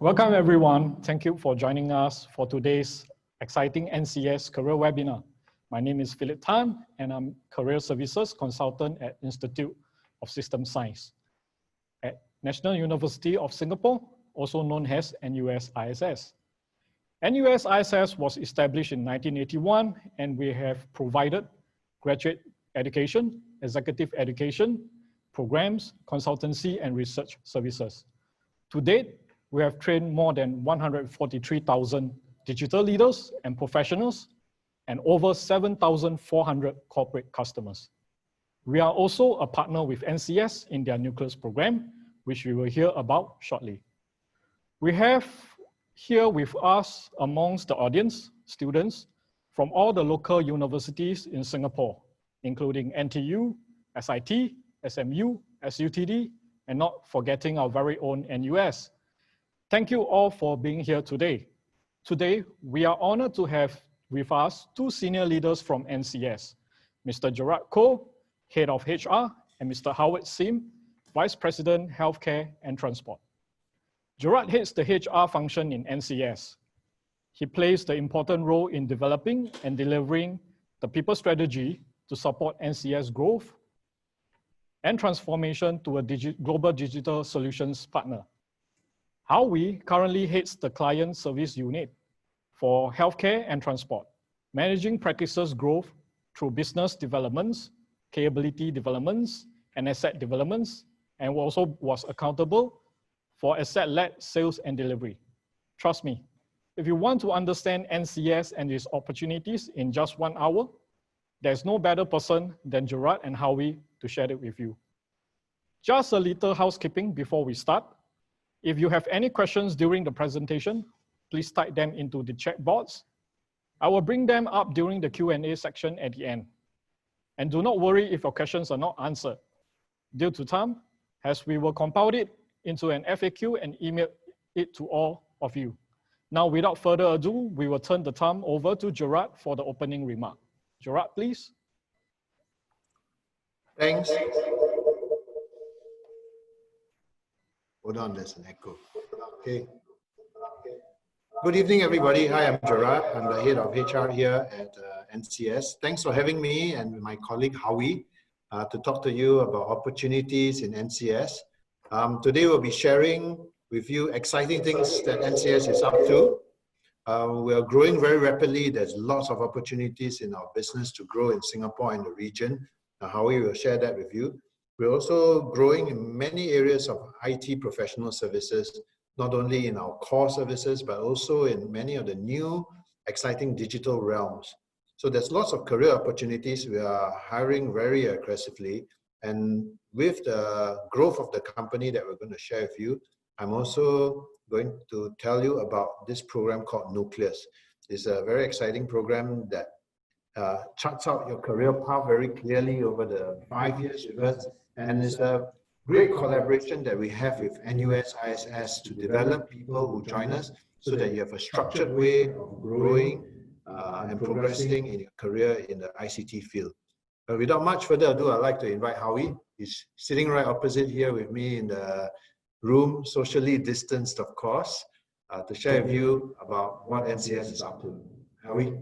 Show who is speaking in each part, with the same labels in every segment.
Speaker 1: Welcome everyone. Thank you for joining us for today's exciting NCS career webinar. My name is Philip Tan and I'm Career Services Consultant at Institute of System Science at National University of Singapore, also known as NUS ISS. NUS ISS was established in 1981 and we have provided graduate education, executive education, programs, consultancy and research services. To date, we have trained more than 143,000 digital leaders and professionals and over 7,400 corporate customers. We are also a partner with NCS in their nucleus program, which we will hear about shortly. We have here with us amongst the audience, students from all the local universities in Singapore, including NTU, SIT, SMU, SUTD, and not forgetting our very own NUS. Thank you all for being here today. Today, we are honored to have with us two senior leaders from NCS, Mr. Gerard Koh, Head of HR, and Mr. Howard Sim, Vice President, Healthcare and Transport. Gerard heads the HR function in NCS. He plays the important role in developing and delivering the people strategy to support NCS growth and transformation to a global digital solutions partner. Howie currently heads the client service unit for healthcare and transport, managing practices growth through business developments, capability developments, and asset developments, and also was accountable for asset-led sales and delivery. Trust me, if you want to understand NCS and its opportunities in just 1 hour, there's no better person than Gerard and Howie to share it with you. Just a little housekeeping before we start. If you have any questions during the presentation, please type them into the chat box. I will bring them up during the Q&A section at the end. And do not worry if your questions are not answered. Due to time, as we will compile it into an FAQ and email it to all of you. Now, without further ado, we will turn the time over to Gerard for the opening remark. Gerard, please.
Speaker 2: Thanks. Hold on, there's an echo. Okay. Good evening, everybody. Hi, I'm Gerard. I'm the head of HR here at NCS. Thanks for having me and my colleague Howie to talk to you about opportunities in NCS. Today we'll be sharing with you exciting things that NCS is up to. We are growing very rapidly. There's lots of opportunities in our business to grow in Singapore and the region. Howie will share that with you. We're also growing in many areas of IT professional services, not only in our core services, but also in many of the new exciting digital realms. So there's lots of career opportunities. We are hiring very aggressively. And with the growth of the company that we're going to share with you, I'm also going to tell you about this program called Nucleus. It's a very exciting program that charts out your career path very clearly over the 5 years with us. And it's a great collaboration that we have with NUS ISS to develop people who join us so that you have a structured way of growing and progressing in your career in the ICT field. But without much further ado, I'd like to invite Howie. He's sitting right opposite here with me in the room, socially distanced, of course, to share with you about what NCS is up to. Howie?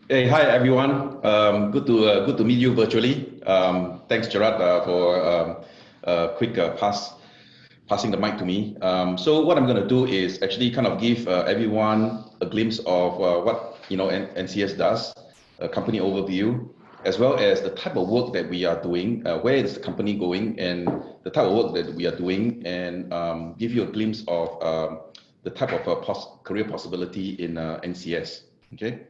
Speaker 3: Hey, hi everyone. Good to meet you virtually. Thanks, Gerard, for quick passing the mic to me. So what I'm going to do is actually kind of give everyone a glimpse of what NCS does, a company overview, as well as the type of work that we are doing, where is the company going, and the type of work that we are doing, and give you a glimpse of the type of career possibility in NCS. Okay.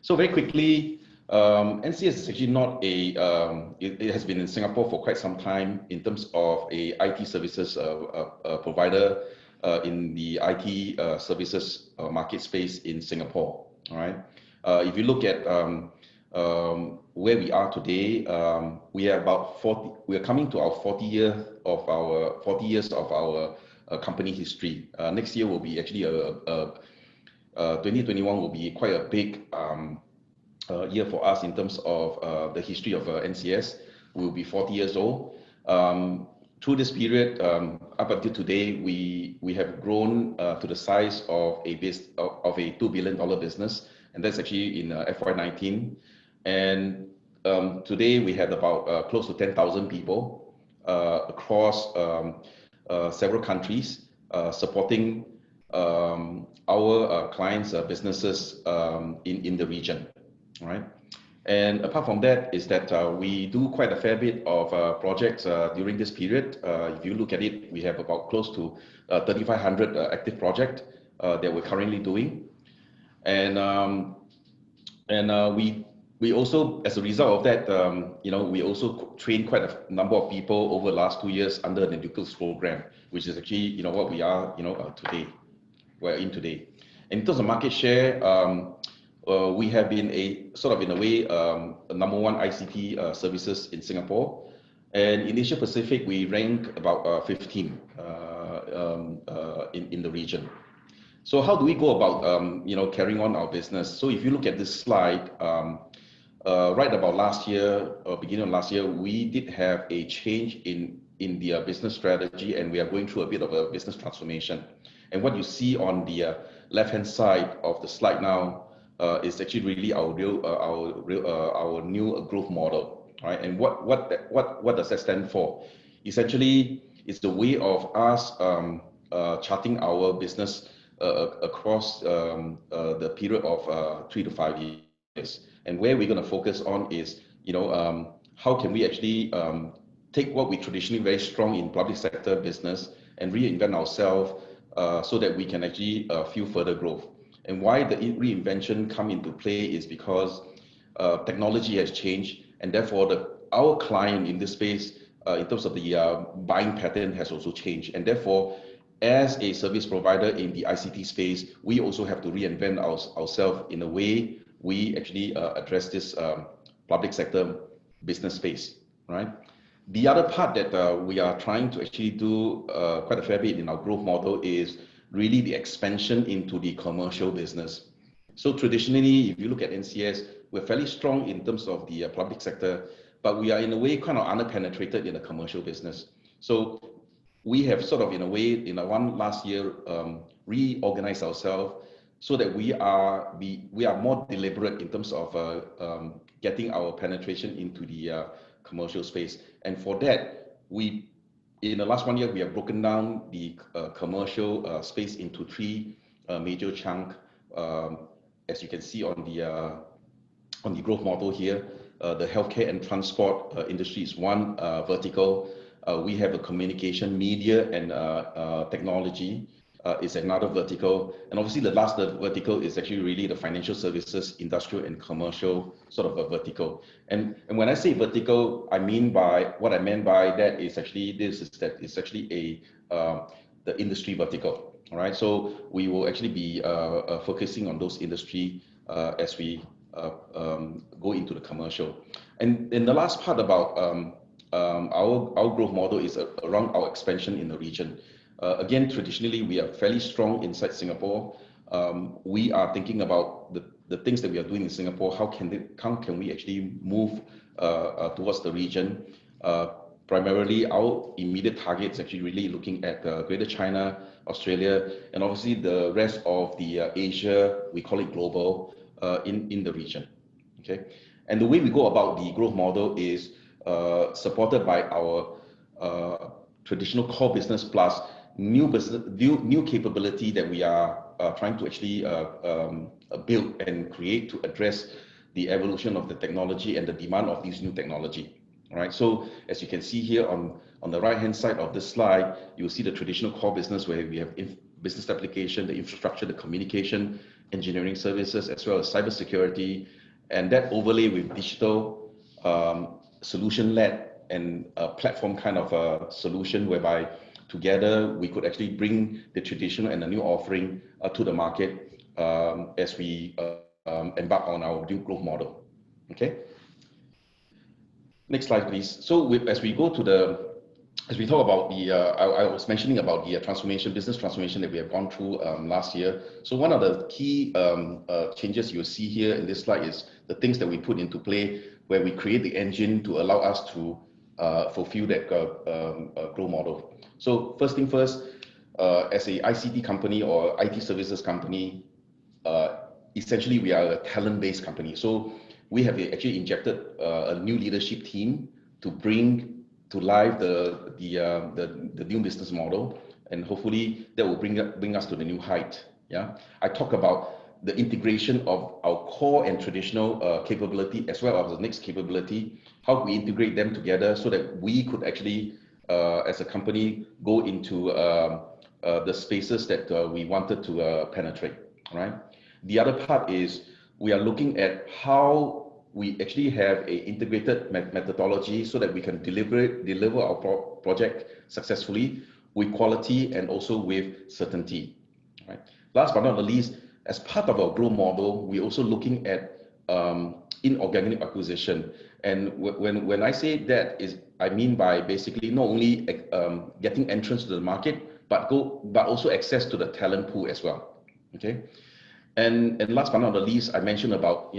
Speaker 3: So very quickly, NCS is actually not it has been in Singapore for quite some time in terms of a IT services provider in the IT services market space in Singapore. All right. If you look at where we are today, we are about 40. We are coming to our 40 years of our company history. Next year will be actually 2021 will be quite a big year for us in terms of the history of NCS. will be 40 years old. Through this period, up until today, we have grown to the size of a $2 billion business, and that's actually in FY19. And today we have about close to 10,000 people across several countries supporting our clients' businesses in the region, right? And apart from that is that we do quite a fair bit of projects during this period. If you look at it, we have about close to 3,500 active projects that we're currently doing. And we also, as a result of that, we also trained quite a number of people over the last 2 years under the NUS program, which is actually, what we are, today, we're in today. In terms of market share, we have been in a way, a number one ICT services in Singapore. And in Asia Pacific, we rank about 15 in the region. So how do we go about, carrying on our business? So if you look at this slide, right about last year, beginning of last year, we did have a change in the business strategy, and we are going through a bit of a business transformation. And what you see on the left-hand side of the slide now is actually really our new growth model, right? And what does that stand for? Essentially, it's the way of us charting our business across the period of 3 to 5 years. And where we're going to focus on is, how can we actually take what we traditionally very strong in public sector business and reinvent ourselves so that we can actually fuel further growth. And why the reinvention come into play is because technology has changed, and therefore our client in this space, in terms of the buying pattern, has also changed. And therefore, as a service provider in the ICT space, we also have to reinvent ourselves in a way we actually address this public sector business space, right? The other part that we are trying to actually do quite a fair bit in our growth model is really the expansion into the commercial business. So traditionally, if you look at NCS, we're fairly strong in terms of the public sector, but we are in a way kind of underpenetrated in the commercial business. So we have sort of in a way, in one last year, reorganized ourselves so that we are more deliberate in terms of getting our penetration into the commercial space. And for that, in the last 1 year, we have broken down the commercial space into 3 major chunks. As you can see on the growth model here, the healthcare and transport industry is one vertical. We have a communication, media, and technology is another vertical. And obviously, the last vertical is actually really the financial services, industrial, and commercial sort of a vertical. And when I say vertical, what I meant by that is actually it's actually the industry vertical. All right. So we will actually be focusing on those industry as we go into the commercial. And the last part about our growth model is around our expansion in the region. Again, traditionally, we are fairly strong inside Singapore. We are thinking about the things that we are doing in Singapore. How can we actually move towards the region? Primarily, our immediate target is actually really looking at Greater China, Australia, and obviously the rest of the Asia, we call it global, in the region. Okay, and the way we go about the growth model is supported by our traditional core business plus new capability that we are trying to actually build and create to address the evolution of the technology and the demand of these new technology. All right. So as you can see here on the right-hand side of this slide, you'll see the traditional core business where we have business application, the infrastructure, the communication, engineering services, as well as cybersecurity, and that overlay with digital solution-led and a platform kind of a solution whereby together we could actually bring the traditional and the new offering to the market as we embark on our new growth model. Okay. Next slide, please. So as we talk about I was mentioning about the business transformation that we have gone through last year. So one of the key changes you'll see here in this slide is the things that we put into play where we create the engine to allow us to fulfill that growth model. So first thing first, as a ICT company or IT services company, essentially we are a talent-based company. So we have actually injected a new leadership team to bring to life the new business model, and hopefully that will bring us to the new height. Yeah, I talk about the integration of our core and traditional capability as well as the next capability, how we integrate them together so that we could actually, as a company, go into the spaces that we wanted to penetrate, right? The other part is we are looking at how we actually have a integrated methodology so that we can deliver our project successfully with quality and also with certainty, right? Last but not the least, as part of our growth model, we're also looking at inorganic acquisition. And when I say that, I mean by basically not only getting entrance to the market, but also access to the talent pool as well. Okay. And last but not the least, I mentioned about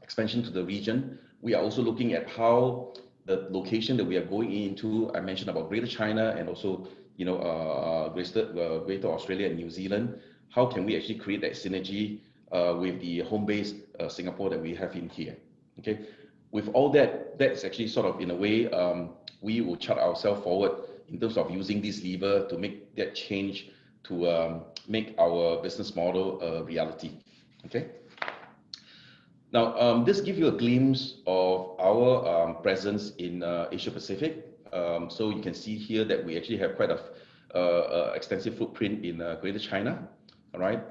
Speaker 3: expansion to the region. We are also looking at how the location that we are going into. I mentioned about Greater China and also Greater Australia and New Zealand. How can we actually create that synergy with the home base Singapore that we have in here? Okay, with all that, that's actually sort of in a way we will chart ourselves forward in terms of using this lever to make that change to make our business model a reality. Okay. Now, this gives you a glimpse of our presence in Asia Pacific. So you can see here that we actually have quite a extensive footprint in Greater China. All right,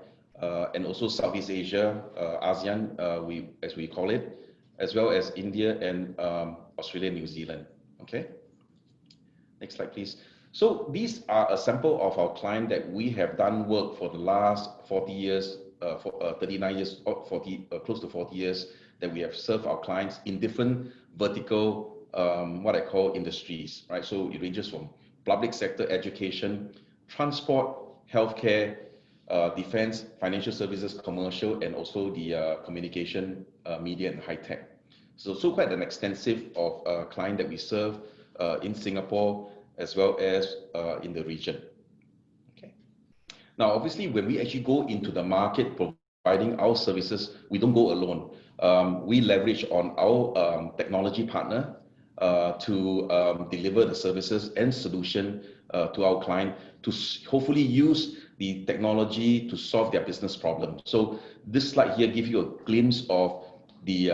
Speaker 3: and also Southeast Asia, ASEAN, as we call it, as well as India and Australia, New Zealand. Okay, next slide, please. So these are a sample of our client that we have done work for the last 40 years, 39 years, 40, close to 40 years that we have served our clients in different vertical, what I call industries, right? So it ranges from public sector, education, transport, healthcare, defense, financial services, commercial, and also the communication, media, and high tech. So quite an extensive of client that we serve in Singapore as well as in the region. Okay. Now, obviously, when we actually go into the market providing our services, we don't go alone. We leverage on our technology partner to deliver the services and solution to our client to hopefully use the technology to solve their business problem. So this slide here gives you a glimpse of the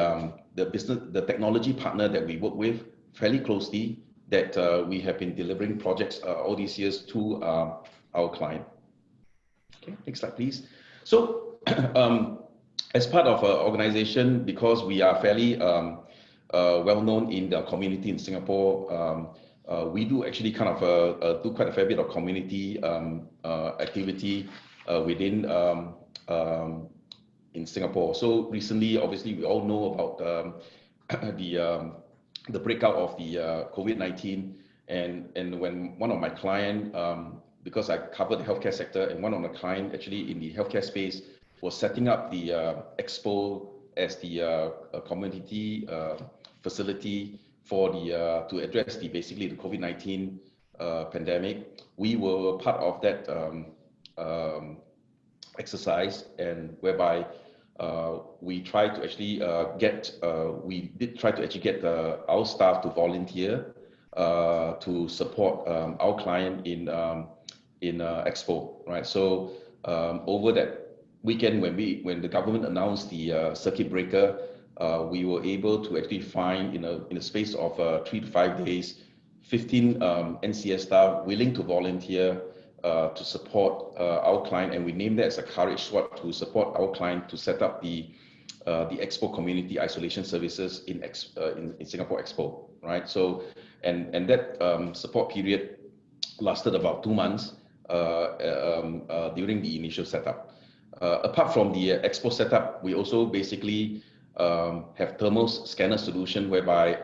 Speaker 3: technology partner that we work with fairly closely, that we have been delivering projects all these years to our client. Okay, next slide, please. So as part of our organization, because we are fairly well known in the community in Singapore, we do actually kind of do quite a fair bit of community activity within in Singapore. So recently, obviously, we all know about the breakout of the COVID-19, and when one of my client, because I cover the healthcare sector, and one of my client actually in the healthcare space was setting up the expo as the community facility for the to address basically the COVID-19 pandemic. We were part of that exercise, and whereby we tried to actually get our staff to volunteer to support our client in expo, right? So over that weekend, when the government announced the circuit breaker, we were able to actually find in a space of 3 to 5 days, 15 NCS staff willing to volunteer to support our client, and we named that as a courage SWAT to support our client to set up the Expo community isolation services in Singapore Expo, right? So and that support period lasted about 2 months during the initial setup. Apart from the Expo setup, we also basically have thermal scanner solution, whereby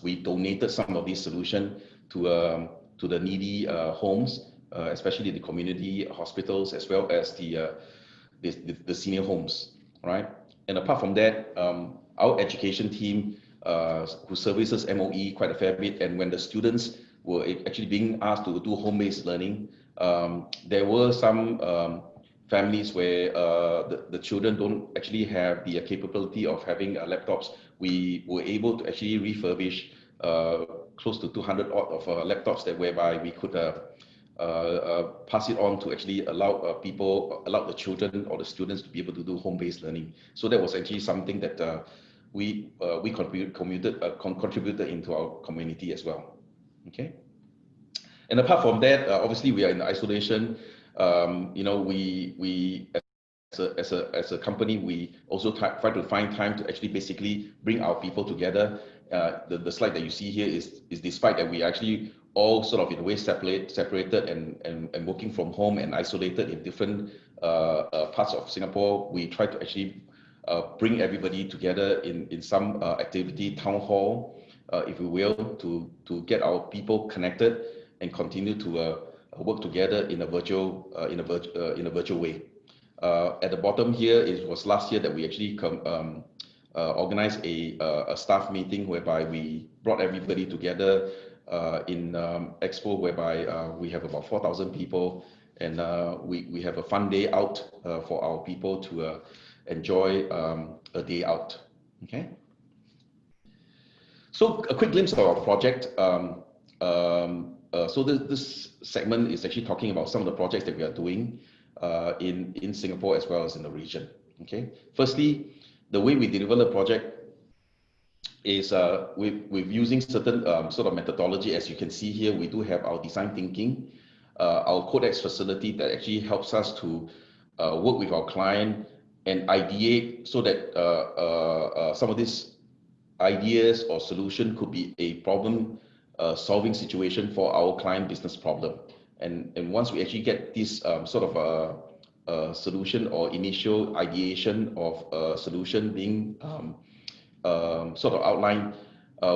Speaker 3: we donated some of these solutions to the needy homes, especially the community hospitals, as well as the senior homes, right? And apart from that, our education team who services MOE quite a fair bit, and when the students were actually being asked to do home-based learning, there were some families where the children don't actually have the capability of having laptops. We were able to actually refurbish close to 200 odd of laptops whereby we could pass it on to actually allow the children or the students to be able to do home-based learning. So that was actually something that we contributed into our community as well. Okay. And apart from that, obviously we are in isolation. You know, we as a company, we also try to find time to actually basically bring our people together. The slide that you see here is despite that we actually all sort of in a way separated and working from home and isolated in different parts of Singapore, we try to actually bring everybody together in some activity, town hall, if you will, to get our people connected and continue to work together in a virtual way. At the bottom here, it was last year that we actually organized a staff meeting whereby we brought everybody together in Expo, whereby we have about 4,000 people, and we have a fun day out for our people to enjoy a day out. Okay. So a quick glimpse of our project. So this segment is actually talking about some of the projects that we are doing in Singapore as well as in the region. Okay. Firstly, the way we deliver the project is with using certain sort of methodology. As you can see here, we do have our design thinking, our Codex facility that actually helps us to work with our client and ideate so that some of these ideas or solution could be a problem solving situation for our client business problem. And once we actually get this sort of a solution or initial ideation of a solution being sort of outlined,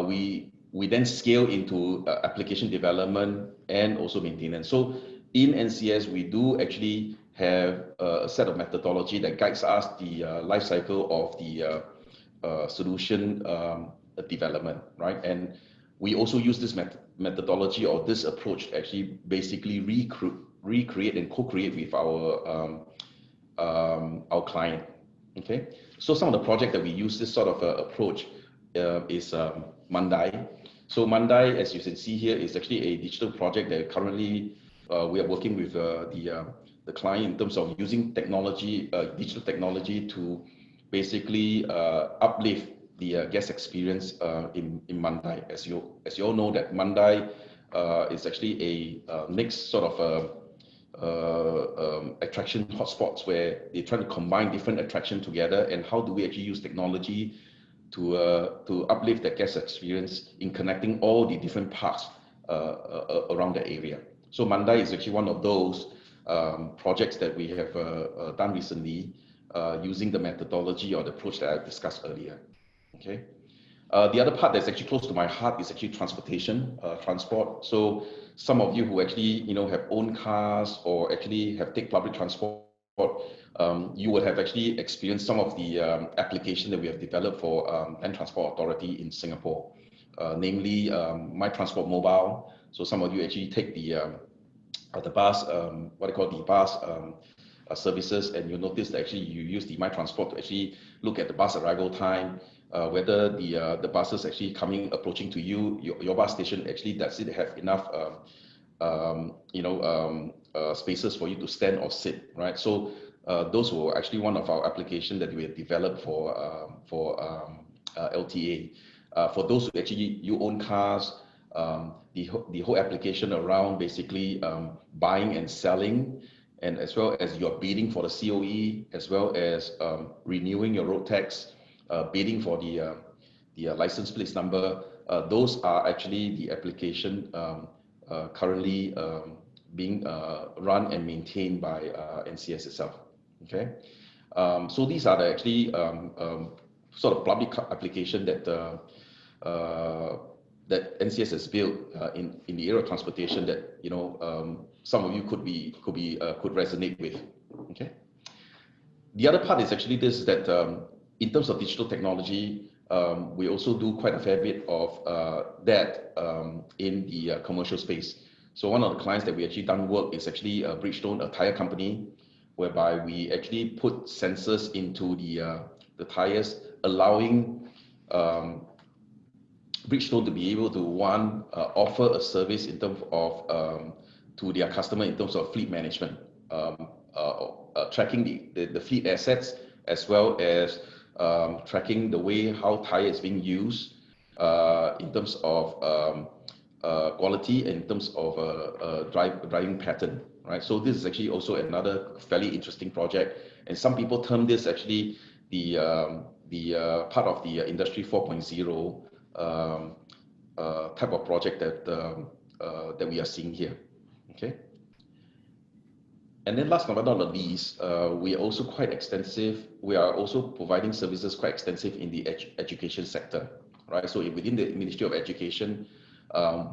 Speaker 3: we then scale into application development and also maintenance. So in NCS, we do actually have a set of methodology that guides us the life cycle of the solution development, right? And we also use this methodology or this approach to actually basically recreate and co-create with our client. Okay, so some of the project that we use this sort of approach is Mandai. So Mandai, as you can see here, is actually a digital project that currently we are working with the client in terms of using technology, digital technology, to basically uplift the guest experience in Mandai. As you all know, that Mandai is actually a mixed sort of attraction hotspots where they try to combine different attractions together, and how do we actually use technology to uplift the guest experience in connecting all the different parts around the area. So Mandai is actually one of those projects that we have done recently using the methodology or the approach that I discussed earlier. Okay. The other part that's actually close to my heart is actually transportation, transport. So some of you who actually have owned cars or actually have taken public transport, you would have actually experienced some of the application that we have developed for Land Transport Authority in Singapore, namely My Transport Mobile. So some of you actually take the bus, what they call the bus services, and you notice that actually you use the My Transport to actually look at the bus arrival time, whether the buses actually approaching to you, your bus station actually does it have enough spaces for you to stand or sit, right? So those were actually one of our applications that we have developed for LTA. For those who actually you own cars, the whole application around basically buying and selling, and as well as you're bidding for the COE, as well as renewing your road tax, bidding for the license plate number. Those are actually the application currently being run and maintained by NCS itself. Okay, so these are the actually sort of public application that that NCS has built in the area of transportation that some of you could resonate with. Okay. The other part is actually this, that in terms of digital technology, we also do quite a fair bit of that in the commercial space. So one of the clients that we actually done work is actually Bridgestone, a tire company, whereby we actually put sensors into the tires, allowing Bridgestone to be able to offer a service in terms of to their customer in terms of fleet management, tracking the fleet assets, as well as tracking the way how tire is being used in terms of quality, in terms of driving pattern, right? So this is actually also another fairly interesting project, and some people term this actually the part of the Industry 4.0 type of project that we are seeing here. Okay. And then last but not least, we are also quite extensive. We are also providing services quite extensive in the education sector, right? So within the Ministry of Education,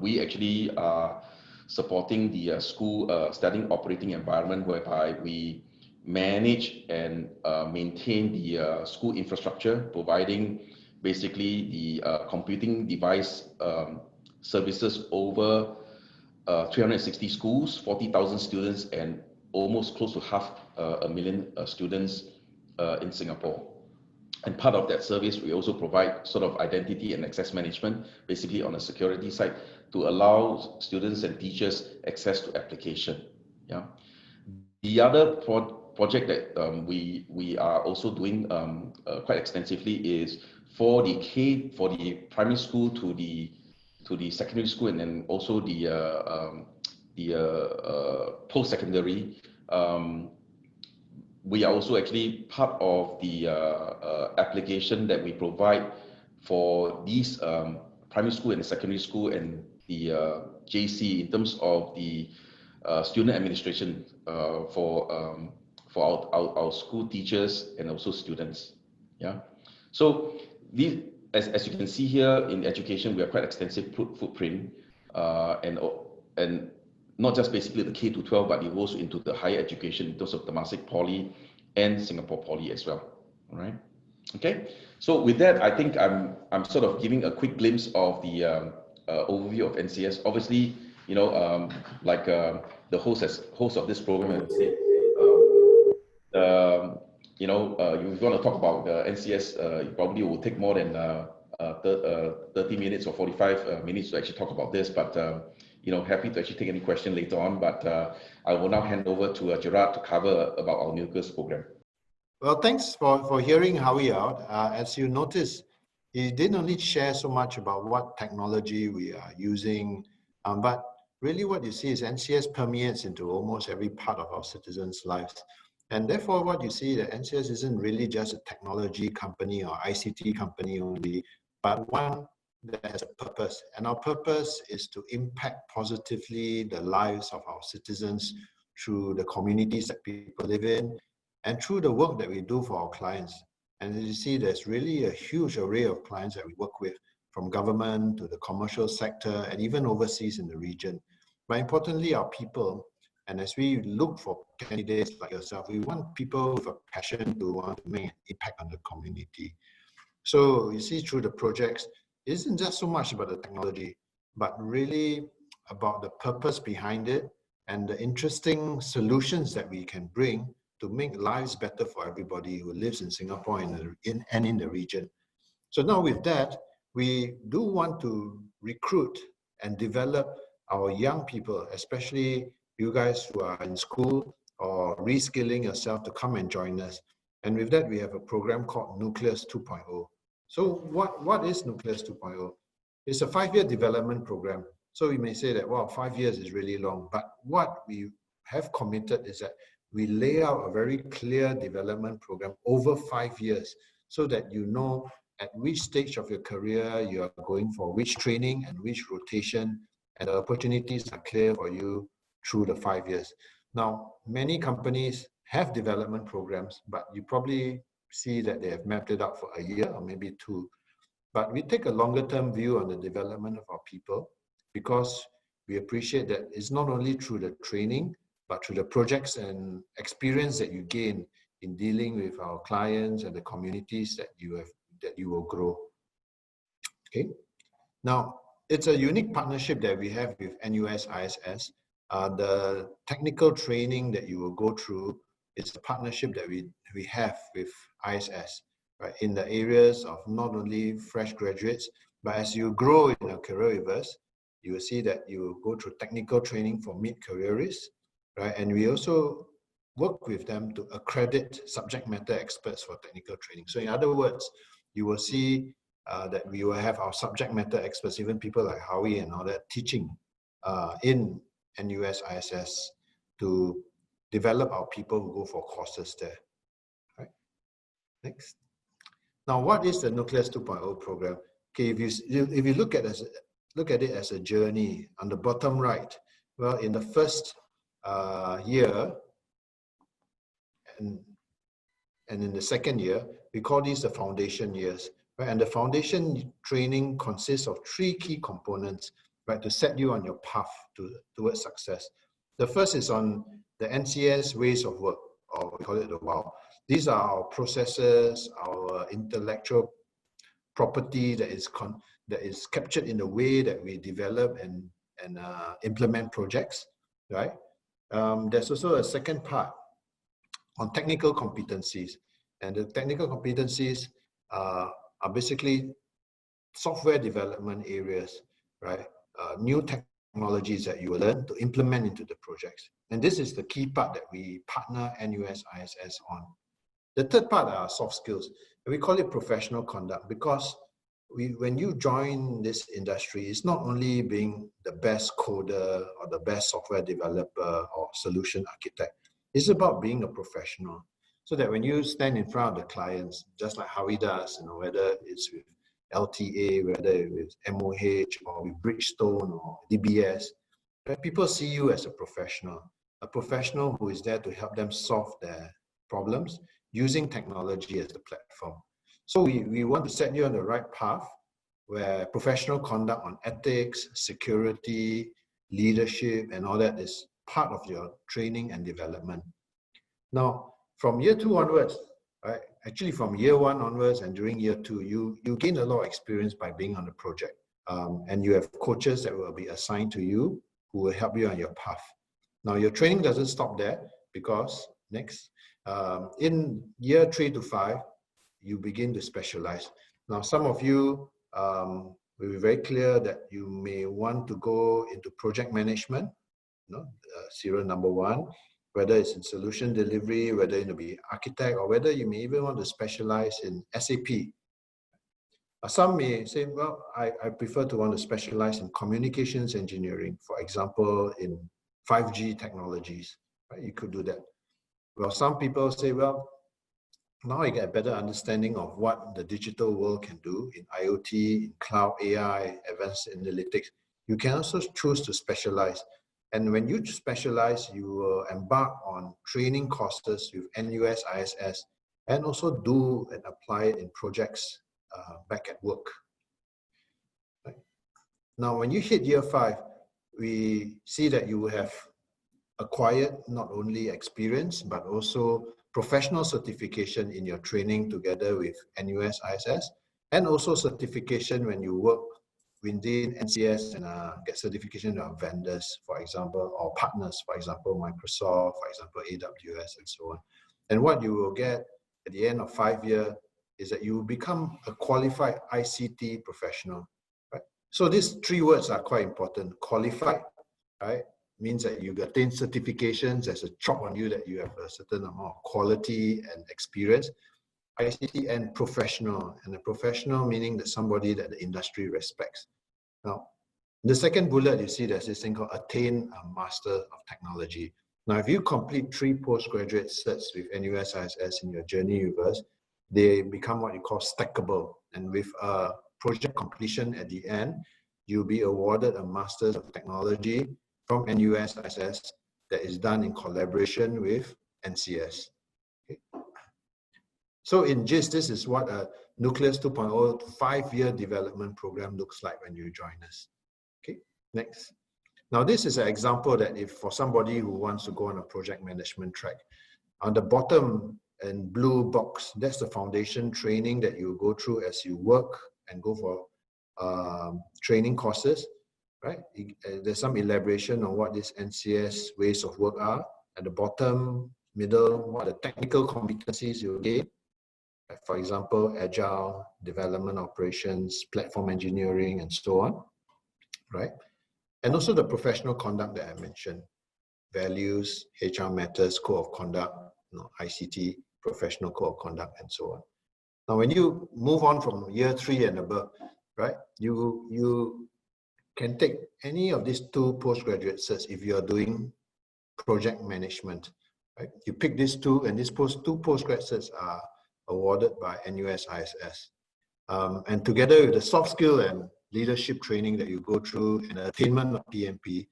Speaker 3: we actually are supporting the school studying operating environment, whereby we manage and maintain the school infrastructure, providing basically the computing device services over 360 schools, 40,000 students, and almost close to 500,000 students in Singapore. And part of that service, we also provide sort of identity and access management, basically on the security side, to allow students and teachers access to application. Yeah. The other project that we are also doing quite extensively is for the primary school to the secondary school, and then also the post-secondary. We are also actually part of the application that we provide for these primary school and secondary school and the JC in terms of the student administration for our school teachers and also students. Yeah. So these, as you can see here in education, we have quite extensive footprint, and not just basically the K to 12, but it goes into the higher education in terms of Temasek Poly and Singapore Poly as well. All right. Okay. So with that, I think I'm sort of giving a quick glimpse of the overview of NCS. Obviously, you know, like the host of this program has said, you know, you're going to talk about NCS, it probably will take more than 30 minutes or 45 minutes to actually talk about this, but you know, happy to actually take any question later on, but I will now hand over to Gerard to cover about our NUS program.
Speaker 2: Well, thanks for hearing Howie out. As you notice, he didn't only share so much about what technology we are using, but really what you see is NCS permeates into almost every part of our citizens' lives. And therefore, what you see that NCS isn't really just a technology company or ICT company only, but one that has a purpose. And our purpose is to impact positively the lives of our citizens through the communities that people live in and through the work that we do for our clients. And as you see, there's really a huge array of clients that we work with, from government to the commercial sector and even overseas in the region. But importantly, our people. And as we look for candidates like yourself, we want people with a passion to want to make an impact on the community. So you see, through the projects, it isn't just so much about the technology, but really about the purpose behind it and the interesting solutions that we can bring to make lives better for everybody who lives in Singapore and in the region. So now with that, we do want to recruit and develop our young people, especially you guys who are in school or reskilling yourself, to come and join us. And with that, we have a program called Nucleus 2.0. So what is Nucleus 2.0? It's a 5-year development program. So you may say that, well, 5 years is really long, but what we have committed is that we lay out a very clear development program over 5 years, so that you know at which stage of your career you are going for which training and which rotation, and the opportunities are clear for you through the 5 years. Now, many companies have development programs, but you probably see that they have mapped it out for a year or maybe 2. But we take a longer term view on the development of our people, because we appreciate that it's not only through the training, but through the projects and experience that you gain in dealing with our clients and the communities that you will grow. Okay. Now, it's a unique partnership that we have with NUS ISS. The technical training that you will go through is a partnership that we have with ISS, right, in the areas of not only fresh graduates, but as you grow in your career with us, you will see that you will go through technical training for mid-careerists, right? And we also work with them to accredit subject matter experts for technical training. So in other words, you will see that we will have our subject matter experts, even people like Howie and all that, teaching in NUS ISS to develop our people who go for courses there. Right. Next. Now, what is the Nucleus 2.0 program? Okay, if you look at it as a journey on the bottom right, well, in the first year and in the second year, we call these the foundation years. Right? And the foundation training consists of 3 key components, right, to set you on your path towards success. The first is on the NCS ways of work, or we call it the WOW. These are our processes, our intellectual property that is captured in the way that we develop and implement projects, right? There's also a second part on technical competencies, and the technical competencies are basically software development areas, right? New technologies that you will learn to implement into the projects. And this is the key part that we partner NUS ISS on. The third part are soft skills. We call it professional conduct because when you join this industry, it's not only being the best coder or the best software developer or solution architect. It's about being a professional, so that when you stand in front of the clients, just like Howie does, you know, whether it's with LTA, whether it's with MOH or with Bridgestone or DBS, right, people see you as a professional who is there to help them solve their problems using technology as the platform. So we want to set you on the right path where professional conduct on ethics, security, leadership, and all that is part of your training and development. Now, from year 2 onwards, right, actually from year 1 onwards and during year 2, you gain a lot of experience by being on the project. And you have coaches that will be assigned to you who will help you on your path. Now, your training doesn't stop there because, next, in year 3 to 5, you begin to specialize. Now, some of you will be very clear that you may want to go into project management, you know, serial number 1, whether it's in solution delivery, whether you be architect, or whether you may even want to specialize in SAP. Some may say, well, I prefer to want to specialize in communications engineering, for example, in 5G technologies, right? You could do that. Well, some people say, well, now I get a better understanding of what the digital world can do in IoT, in cloud, AI, advanced analytics. You can also choose to specialize. And when you specialize, you will embark on training courses with NUS ISS and also do and apply it in projects back at work. Right. Now, when you hit year 5, we see that you have acquired not only experience, but also professional certification in your training together with NUS ISS, and also certification when you work within NCS and get certification of vendors, for example, or partners, for example, Microsoft, for example, AWS, and so on. And what you will get at the end of 5 years is that you will become a qualified ICT professional, right? So these 3 words are quite important. Qualified, right, means that you attain certifications. There's a chalk on you that you have a certain amount of quality and experience. ICT and professional, and a professional meaning that somebody that the industry respects. Now, the second bullet, you see there's this thing called attain a Master of Technology. Now, if you complete 3 postgraduate certs with NUS ISS in your journey with us, they become what you call stackable. And with a project completion at the end, you'll be awarded a Master of Technology from NUS ISS that is done in collaboration with NCS. Okay. So in gist, this is what a Nucleus 2.0 5-year development program looks like when you join us. Okay, next. Now this is an example that if for somebody who wants to go on a project management track, on the bottom in blue box, that's the foundation training that you go through as you work and go for training courses, right? There's some elaboration on what these NCS ways of work are. At the bottom, middle, what are the technical competencies you gain. For example, agile, development operations, platform engineering, and so on, right? And also the professional conduct that I mentioned, values, HR matters, code of conduct, ICT, professional code of conduct, and so on. Now, when you move on from year 3 and above, right, you can take any of these 2 postgraduate certs if you are doing project management, right? You pick these 2, and these 2 postgrad certs are awarded by NUS ISS. And together with the soft skill and leadership training that you go through and the attainment of PMP,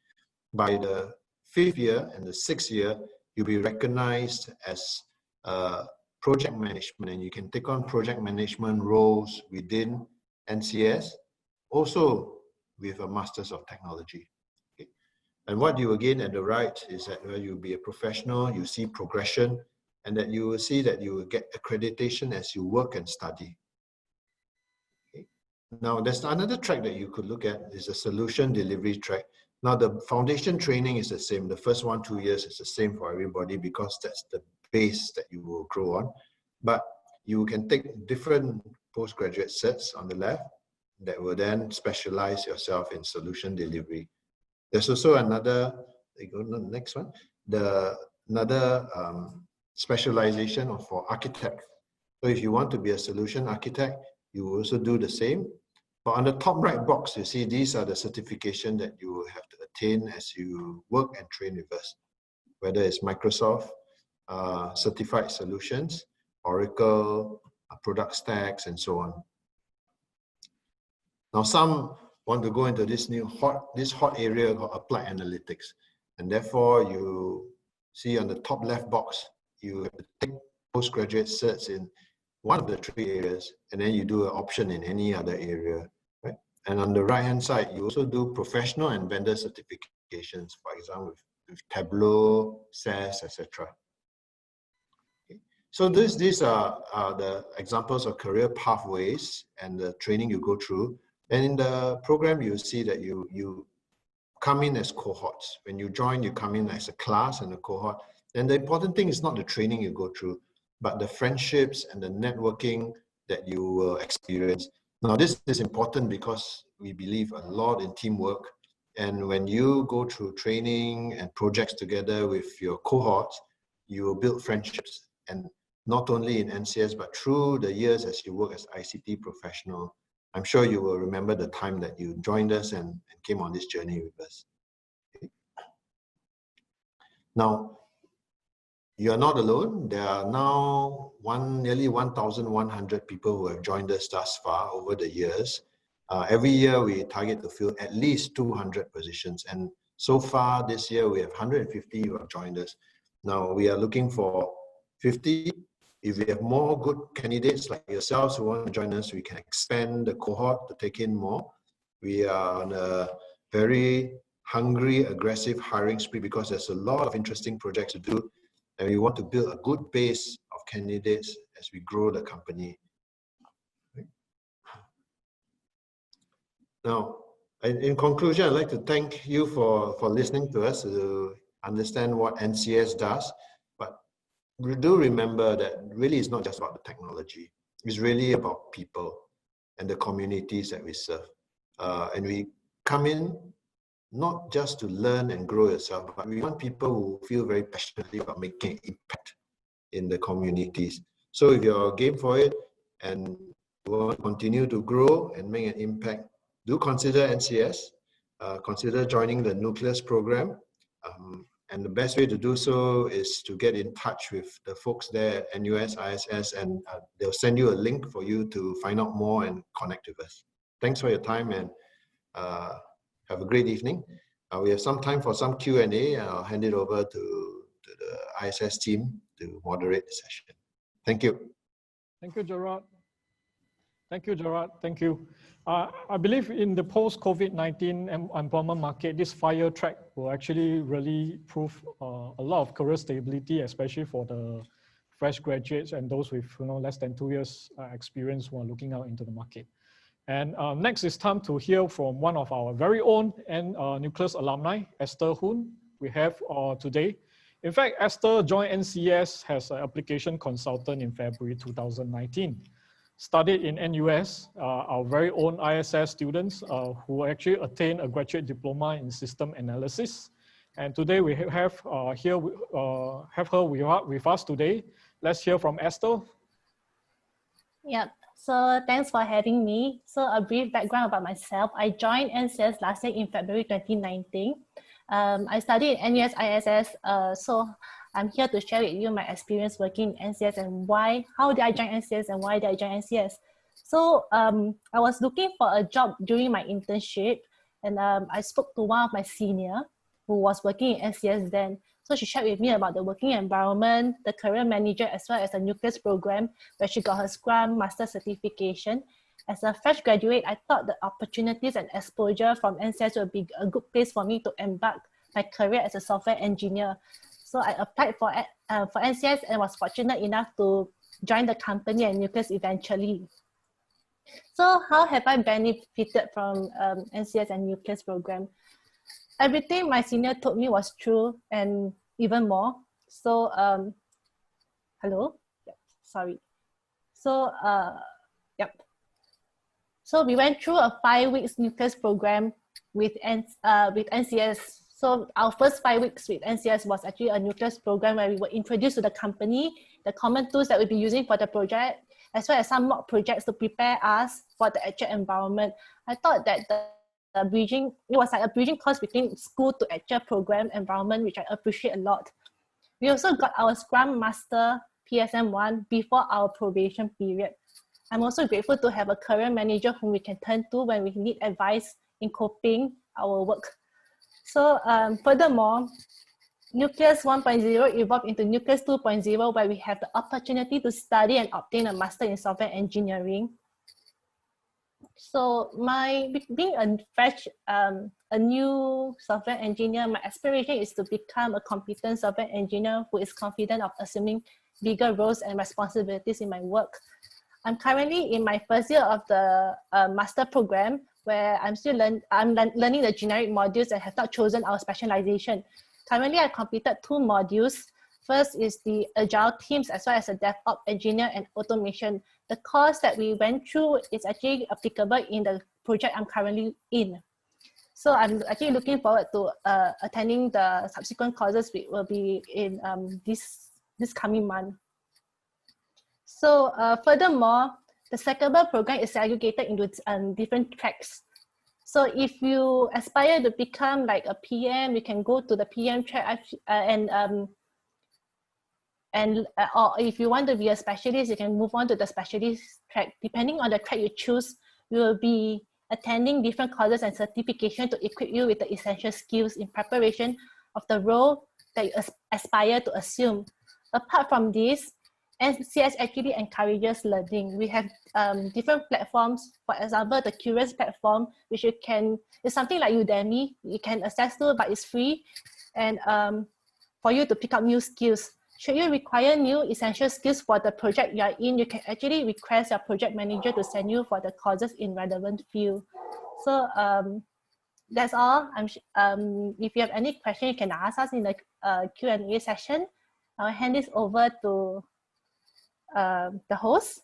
Speaker 2: by the 5th year and the 6th year, you'll be recognized as project management, and you can take on project management roles within NCS, also with a Masters of Technology. Okay. And what you will gain at the right is that you'll be a professional, you see progression, and that you will see that you will get accreditation as you work and study. Okay. Now, there's another track that you could look at, is a solution delivery track. Now, the foundation training is the same. The first 1-2 years is the same for everybody because that's the base that you will grow on. But you can take different postgraduate certs on the left that will then specialize yourself in solution delivery. There's also another, go to the next one, another specialization for architect. So if you want to be a solution architect, you will also do the same. But on the top right box, you see these are the certification that you will have to attain as you work and train with us, whether it's Microsoft, certified solutions, Oracle, product stacks, and so on. Now, some want to go into this hot area called applied analytics, and therefore you see on the top left box, you have to take postgraduate certs in one of the 3 areas, and then you do an option in any other area, right? And on the right-hand side, you also do professional and vendor certifications, for example, with Tableau, SAS, etc. Okay. So these are the examples of career pathways and the training you go through. And in the program, you see that you come in as cohorts. When you join, you come in as a class and a cohort. And the important thing is not the training you go through, but the friendships and the networking that you will experience. Now, this is important because we believe a lot in teamwork. And when you go through training and projects together with your cohorts, you will build friendships. And not only in NCS, but through the years as you work as ICT professional, I'm sure you will remember the time that you joined us and came on this journey with us. Okay. Now, you are not alone. There are now nearly 1,100 people who have joined us thus far over the years. Every year we target to fill at least 200 positions. And so far this year, we have 150 who have joined us. Now we are looking for 50. If we have more good candidates like yourselves who want to join us, we can expand the cohort to take in more. We are on a very hungry, aggressive hiring spree because there's a lot of interesting projects to do. And we want to build a good base of candidates as we grow the company. Now, in conclusion, I'd like to thank you for listening to us to understand what NCS does. But do remember that really it's not just about the technology. It's really about people and the communities that we serve. And we come in not just to learn and grow yourself, but we want people who feel very passionately about making an impact in the communities. So if you're game for it and you want to continue to grow and make an impact, do consider NCS, consider joining the Nucleus program. And the best way to do so is to get in touch with the folks there at NUS, ISS, and they'll send you a link for you to find out more and connect with us. Thanks for your time and have a great evening. We have some time for some Q&A, and I'll hand it over to the ISS team to moderate the session. Thank you.
Speaker 1: Thank you, Gerard. Thank you, Gerard. Thank you. I believe in the post-COVID-19 employment market, this FIRE track will actually really prove a lot of career stability, especially for the fresh graduates and those with less than 2 years experience who are looking out into the market. And next it's time to hear from one of our very own and Nucleus alumni, Esther Hoon, we have today. In fact, Esther joined NCS as an application consultant in February 2019. Studied in NUS, our very own ISS students who actually attained a graduate diploma in system analysis. And today we have her with us today. Let's hear from Esther.
Speaker 4: Yeah, so thanks for having me. So a brief background about myself. I joined NCS last year in February 2019. I studied in NUS ISS, so I'm here to share with you my experience working in NCS and how did I join NCS and why did I join NCS. So I was looking for a job during my internship, and I spoke to one of my senior who was working in NCS then. So she shared with me about the working environment, the career manager, as well as the Nucleus program, where she got her Scrum Master certification. As a fresh graduate, I thought the opportunities and exposure from NCS would be a good place for me to embark my career as a software engineer. So I applied for NCS and was fortunate enough to join the company and Nucleus eventually. So how have I benefited from NCS and Nucleus program? Everything my senior told me was true and even more. So, hello? Yep, sorry. So, yep. So we went through a 5 weeks Nucleus program with NCS. So our first 5 weeks with NCS was actually a Nucleus program where we were introduced to the company, the common tools that we'll be using for the project, as well as some mock projects to prepare us for the actual environment. I thought that it was like a bridging course between school to actual program environment, which I appreciate a lot. We also got our Scrum Master PSM1 before our probation period. I'm also grateful to have a career manager whom we can turn to when we need advice in coping our work. So furthermore, Nucleus 1.0 evolved into Nucleus 2.0, where we have the opportunity to study and obtain a master in software engineering. So being a new software engineer, my aspiration is to become a competent software engineer who is confident of assuming bigger roles and responsibilities in my work. I'm currently in my first year of the master program, where I'm still learning the generic modules and have not chosen our specialization. Currently, I completed 2 modules. First is the Agile teams, as well as the DevOps engineer and automation. The course that we went through is actually applicable in the project I'm currently in. So I'm actually looking forward to attending the subsequent courses, which will be in this coming month. So furthermore, the Secondary program is segregated into different tracks. So if you aspire to become like a PM, you can go to the PM track, or if you want to be a specialist, you can move on to the specialist track. Depending on the track you choose, you will be attending different courses and certification to equip you with the essential skills in preparation of the role that you aspire to assume. Apart from this, NCS actually encourages learning. We have different platforms. For example, the Curious platform, which it's something like Udemy. You can access to, but it's free, and for you to pick up new skills. Should you require new essential skills for the project you are in, you can actually request your project manager to send you for the courses in relevant field. So that's all. If you have any question, you can ask us in the Q&A session. I'll hand this over to the host.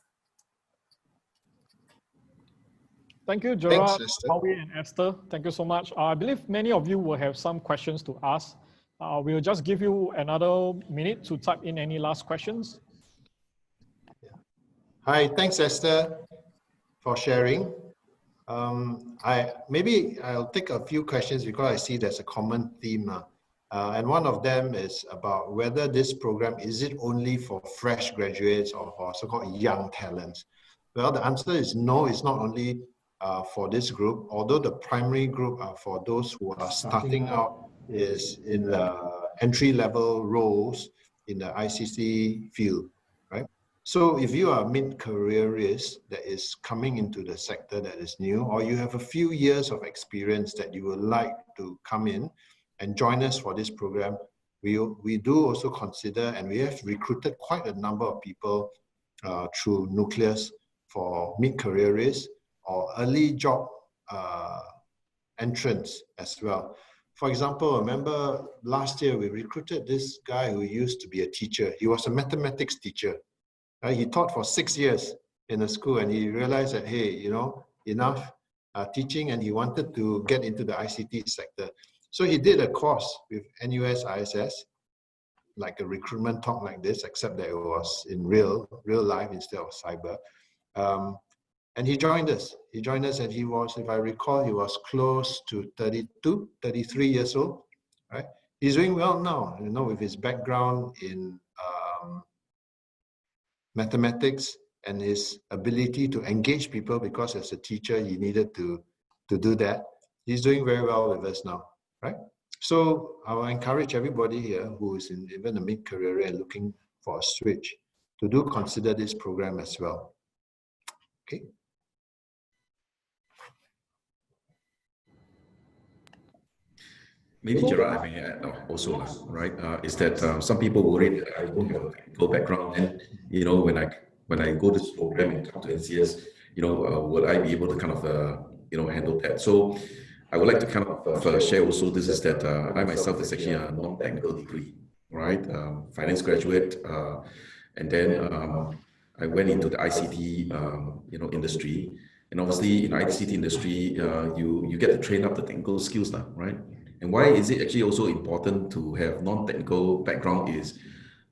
Speaker 1: Thank you, Gerard,
Speaker 2: Thanks,
Speaker 1: Howie, and Esther. Thank you so much. I believe many of you will have some questions to ask. We'll just give you another minute to type in any last questions.
Speaker 2: Hi, thanks Esther for sharing. Maybe I'll take a few questions because I see there's a common theme. And one of them is about whether this program, is it only for fresh graduates or for so-called young talents? Well, the answer is no, it's not only for this group, although the primary group for those who are starting out is in the entry-level roles in the ICT field, right? So if you are mid-careerist that is coming into the sector that is new, or you have a few years of experience that you would like to come in and join us for this program, we do also consider, and we have recruited quite a number of people through Nucleus for mid-careerists or early job entrance as well. For example, I remember last year we recruited this guy who used to be a teacher. He was a mathematics teacher. Right? He taught for 6 years in a school, and he realized that, hey, you know, enough teaching, and he wanted to get into the ICT sector. So he did a course with NUS ISS, like a recruitment talk like this, except that it was in real life instead of cyber. And he joined us. He joined us, and he was, if I recall, he was close to 32, 33 years old, right? He's doing well now, you know, with his background in mathematics and his ability to engage people, because as a teacher, he needed to do that. He's doing very well with us now, right? So I will encourage everybody here who is in even a mid-career and looking for a switch to do consider this program as well. Okay.
Speaker 3: Maybe Gerard, I may add also, right? Is that some people worry that I don't have a technical background, and you know, when I go to this program and come to NCS, you know, will I be able to kind of you know, handle that? So I would like to kind of share also this is that I myself is actually a non-technical degree, right? Finance graduate, and then I went into the ICT you know, industry, and obviously in the ICT industry, you get to train up the technical skills now, right? And why is it actually also important to have non-technical background is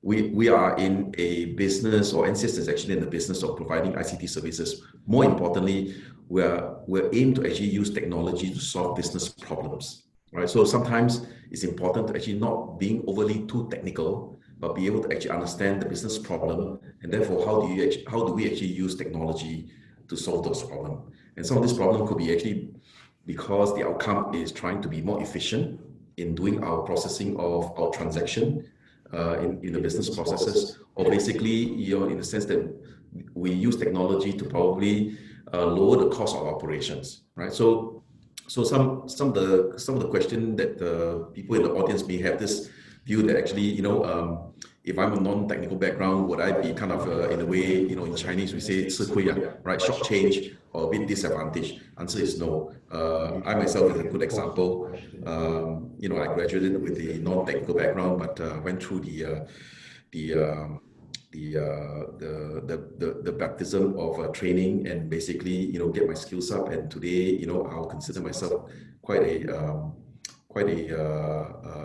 Speaker 3: we are in a business, or NCS is actually in the business of providing ICT services. More importantly, we're aimed to actually use technology to solve business problems, right? So sometimes it's important to actually not being overly too technical, but be able to actually understand the business problem, and therefore how do we actually use technology to solve those problems. And some of this problem could be actually because the outcome is trying to be more efficient in doing our processing of our transaction in the business processes, or basically, you know, in the sense that we use technology to probably lower the cost of operations, right? So some of the question that the people in the audience may have this view that actually, you know, if I'm a non-technical background, would I be kind of in a way, you know, in Chinese we say 吃亏, right? Short change or a bit disadvantaged? Answer is no. I myself is a good example. You know, I graduated with a non-technical background, but went through the baptism of training, and basically, you know, get my skills up. And today, you know, I'll consider myself quite a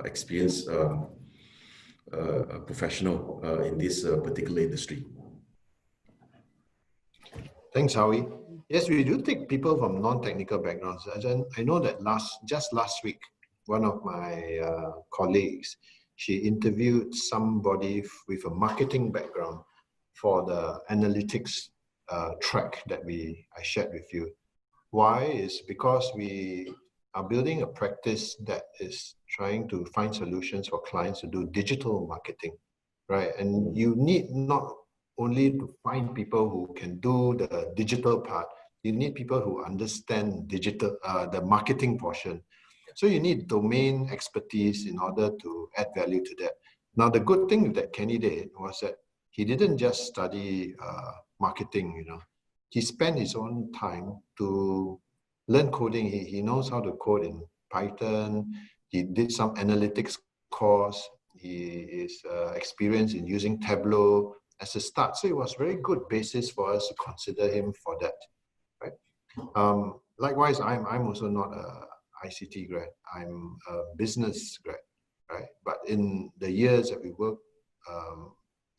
Speaker 3: experienced professional in this particular industry.
Speaker 2: Thanks, Howie. Yes, we do take people from non-technical backgrounds. I know that just last week, one of my colleagues, she interviewed somebody with a marketing background for the analytics track that I shared with you. Why? Is because we are building a practice that is trying to find solutions for clients to do digital marketing, right? And you need not only to find people who can do the digital part, you need people who understand digital, the marketing portion. So you need domain expertise in order to add value to that. Now, the good thing that Kenny did was that he didn't just study marketing, you know. He spent his own time to learn coding. He knows how to code in Python. He did some analytics course. He is experienced in using Tableau as a start. So it was very good basis for us to consider him for that, right? Likewise, I'm also not a ICT grad. I'm a business grad, right? But in the years that we work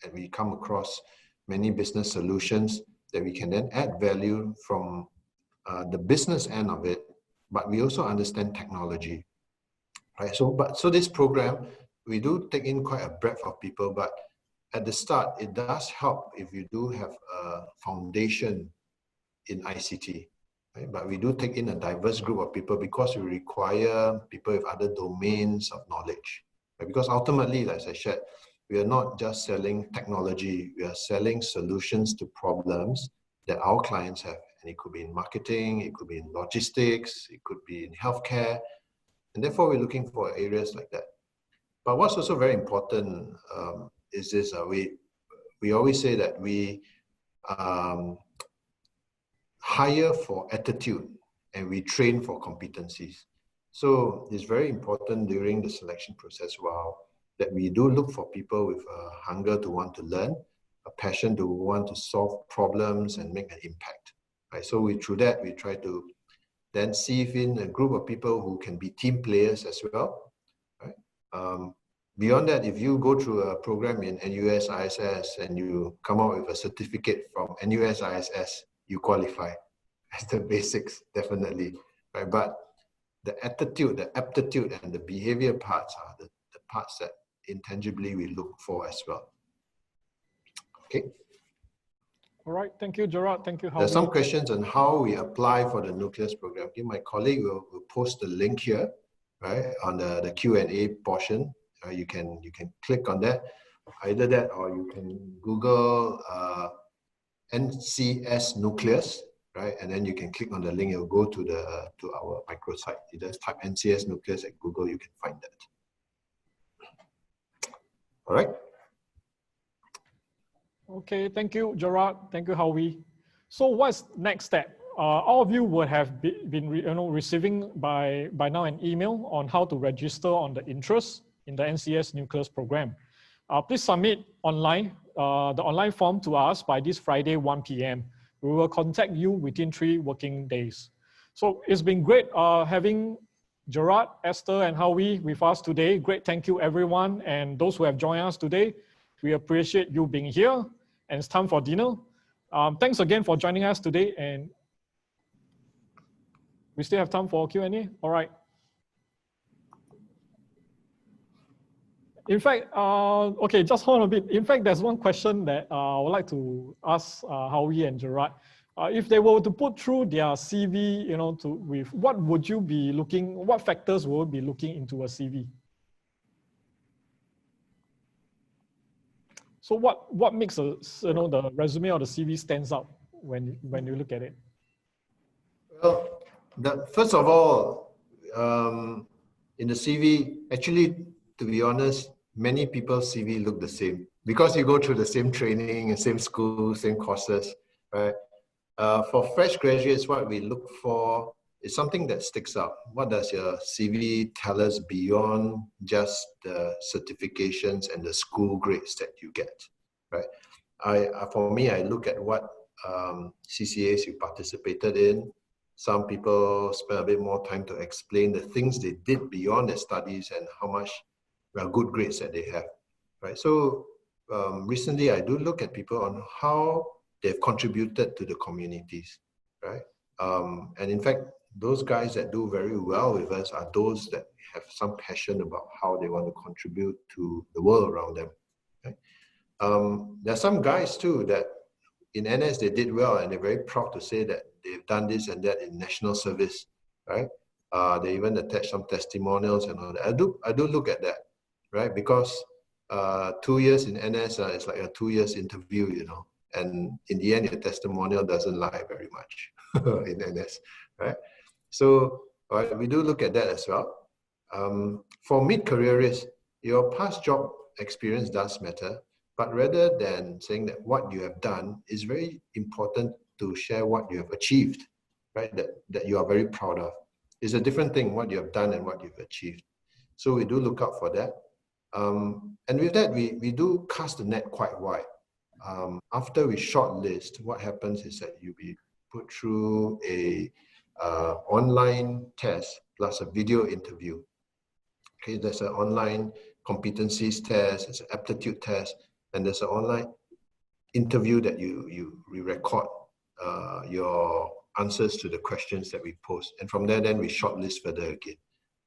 Speaker 2: and we come across many business solutions that we can then add value from the business end of it, but we also understand technology, right? So this program, we do take in quite a breadth of people, but at the start, it does help if you do have a foundation in ICT, right? But we do take in a diverse group of people because we require people with other domains of knowledge, right? Because ultimately, as I said, we are not just selling technology, we are selling solutions to problems that our clients have. And it could be in marketing, it could be in logistics, it could be in healthcare. And therefore, we're looking for areas like that. But what's also very important is this, we always say that we hire for attitude and we train for competencies. So it's very important during the selection process that we do look for people with a hunger to want to learn, a passion to want to solve problems and make an impact. Right? So through that, we try to then sieve in a group of people who can be team players as well. Right? Beyond that, if you go through a program in NUS, ISS, and you come out with a certificate from NUS, ISS, you qualify. That's the basics, definitely. Right? But the attitude, the aptitude, and the behavior parts are the parts that intangibly we look for as well. Okay.
Speaker 1: All right, thank you, Gerard. Thank you, Howie.
Speaker 2: There's some questions on how we apply for the nucleus program. Okay, my colleague will post the link here, right, on the Q&A portion. You can click on that, either that or you can Google NCS nucleus, right, and then you can click on the link. It will go to our microsite. You just type NCS nucleus at Google, you can find that. All right.
Speaker 1: Okay, thank you, Gerard. Thank you, Howie. So what's next step? All of you would have been receiving by now an email on how to register on the interest in the NCS Nucleus program. Please submit online, the online form to us by this Friday, 1 p.m. We will contact you within 3 working days. So it's been great having Gerard, Esther, and Howie with us today. Great, thank you everyone. And those who have joined us today, we appreciate you being here. And it's time for dinner. Thanks again for joining us today. And we still have time for Q&A? All right. In fact, okay, just hold on a bit. In fact, there's one question that I would like to ask Howie and Gerard. If they were to put through their CV, with what would you be looking, what factors would you be looking into a CV? So what makes the resume or the CV stands out when you look at it?
Speaker 2: Well, first of all, in the CV, actually, to be honest, many people's CV look the same because you go through the same training, same school, same courses, right? For fresh graduates, what we look for is something that sticks out. What does your CV tell us beyond just the certifications and the school grades that you get, right? For me, I look at what CCAs you participated in. Some people spend a bit more time to explain the things they did beyond their studies and how much good grades that they have, right? So recently, I do look at people on how they've contributed to the communities, right? And in fact, those guys that do very well with us are those that have some passion about how they want to contribute to the world around them. Right? There are some guys too that in NS they did well and they're very proud to say that they've done this and that in national service, right? They even attach some testimonials and all that. I do look at that, right? Because 2 years in NS is like a 2 years interview, and in the end, your testimonial doesn't lie very much in NS, right? So we do look at that as well. For mid-careerists, your past job experience does matter, but rather than saying that what you have done, is very important to share what you have achieved, right? That you are very proud of. It's a different thing, what you have done and what you've achieved. So we do look out for that. And with that, we do cast the net quite wide. After we shortlist, what happens is that you'll be put through a online test plus a video interview. Okay, there's an online competencies test, there's an aptitude test, and there's an online interview that you record your answers to the questions that we post. And from there, then we shortlist further again,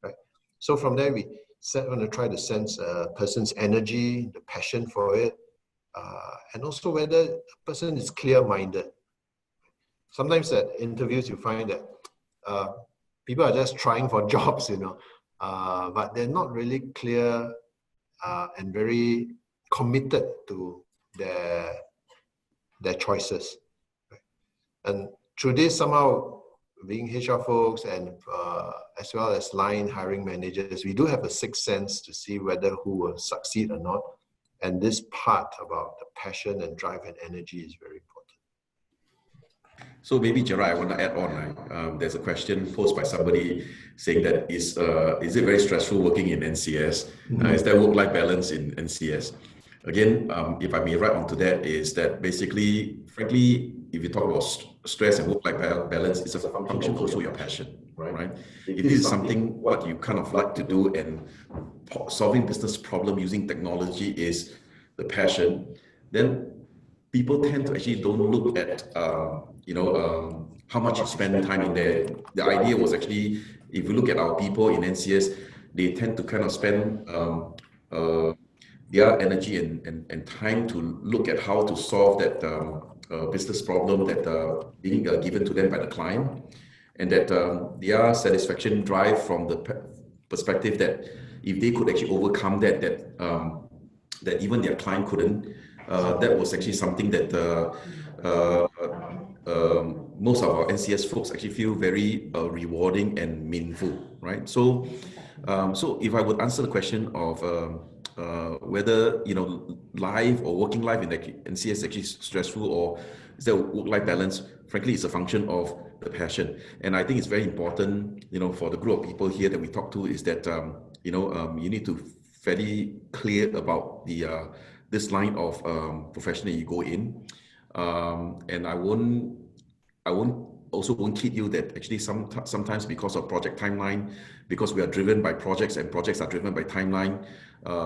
Speaker 2: right? So from there, we want to try to sense a person's energy, the passion for it, and also whether a person is clear-minded. Sometimes at interviews, you find that people are just trying for jobs, but they're not really clear and very committed to their choices. Right? And through this, somehow, being HR folks and as well as line hiring managers, we do have a sixth sense to see whether who will succeed or not. And this part about the passion and drive and energy is very important.
Speaker 3: So maybe Gerard, I want to add on. There's a question posed by somebody saying that is it very stressful working in NCS? Is there work-life balance in NCS? Again, if I may write onto that, is that basically, frankly, if you talk about stress and work-life balance, it's a function also your passion, right? If this is something what you kind of like to do and solving business problem using technology is the passion, then people tend to actually don't look at how much you spend time in there. The idea was actually, if you look at our people in NCS, they tend to kind of spend their energy and time to look at how to solve that business problem that being given to them by the client, and that their satisfaction drive from the perspective that if they could actually overcome that even their client couldn't, that was actually something that most of our NCS folks actually feel very rewarding and meaningful, right? So, so if I would answer the question of whether life or working life in the NCS is actually stressful or is there work-life balance, frankly, it's a function of the passion. And I think it's very important, for the group of people here that we talk to, is that you need to fairly clear about this line of profession that you go in, and I won't kid you that actually sometimes because of project timeline, because we are driven by projects and projects are driven by timeline,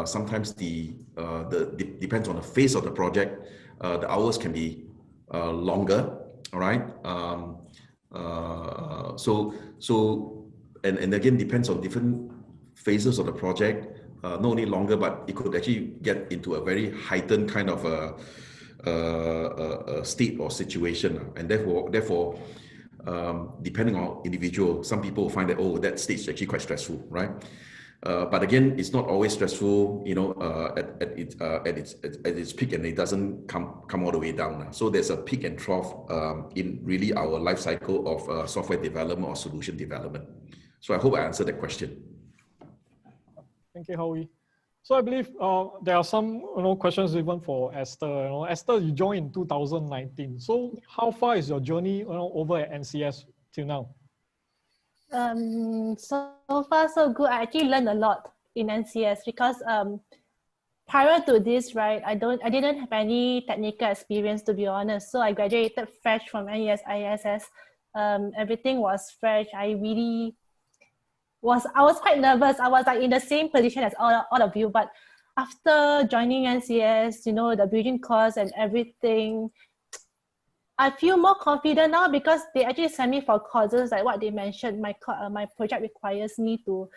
Speaker 3: sometimes depends on the phase of the project, the hours can be longer, all right? And again, depends on different phases of the project, not only longer, but it could actually get into a very heightened kind of a state or situation, and therefore depending on individual, some people will find that, oh, that stage is actually quite stressful, right? But again, it's not always stressful, at its peak, and it doesn't come all the way down. So there's a peak and trough in really our life cycle of software development or solution development. So I hope I answered that question.
Speaker 1: Thank you, Howie. So I believe there are some questions even for Esther. Esther, you joined in 2019. So how far is your journey over at NCS till now?
Speaker 4: So far so good. I actually learned a lot in NCS because prior to this, right, I didn't have any technical experience, to be honest. So I graduated fresh from NUS ISS. Everything was fresh. I was quite nervous. I was like in the same position as all of you, but after joining NCS, the bridging course and everything, I feel more confident now because they actually send me for courses like what they mentioned. My project requires me to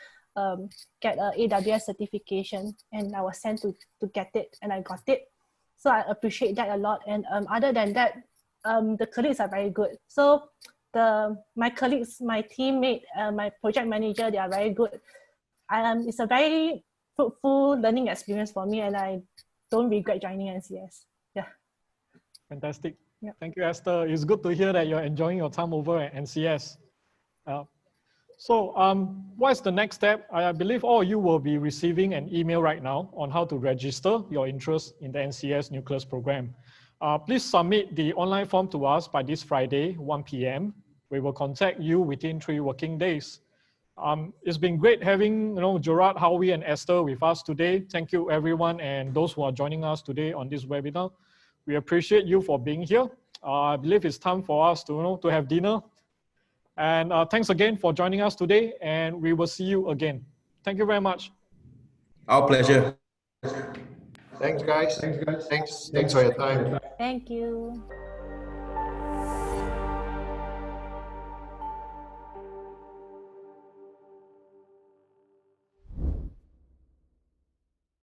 Speaker 4: get a AWS certification, and I was sent to get it, and I got it. So I appreciate that a lot. And other than that, the colleagues are very good. So my colleagues, my teammate, my project manager, they are very good. It's a very fruitful learning experience for me, and I don't regret joining NCS. Yeah.
Speaker 1: Fantastic.
Speaker 4: Yeah.
Speaker 1: Thank you, Esther. It's good to hear that you're enjoying your time over at NCS. So what's the next step? I believe all you will be receiving an email right now on how to register your interest in the NCS Nucleus program. Please submit the online form to us by this Friday, 1 p.m. We will contact you within 3 working days. It's been great having Gerard, Howie, and Esther with us today. Thank you, everyone, and those who are joining us today on this webinar. We appreciate you for being here. I believe it's time for us to have dinner. And thanks again for joining us today, and we will see you again. Thank you very much.
Speaker 3: Our pleasure.
Speaker 2: Thanks, guys. Thanks for your time.
Speaker 4: Thank you.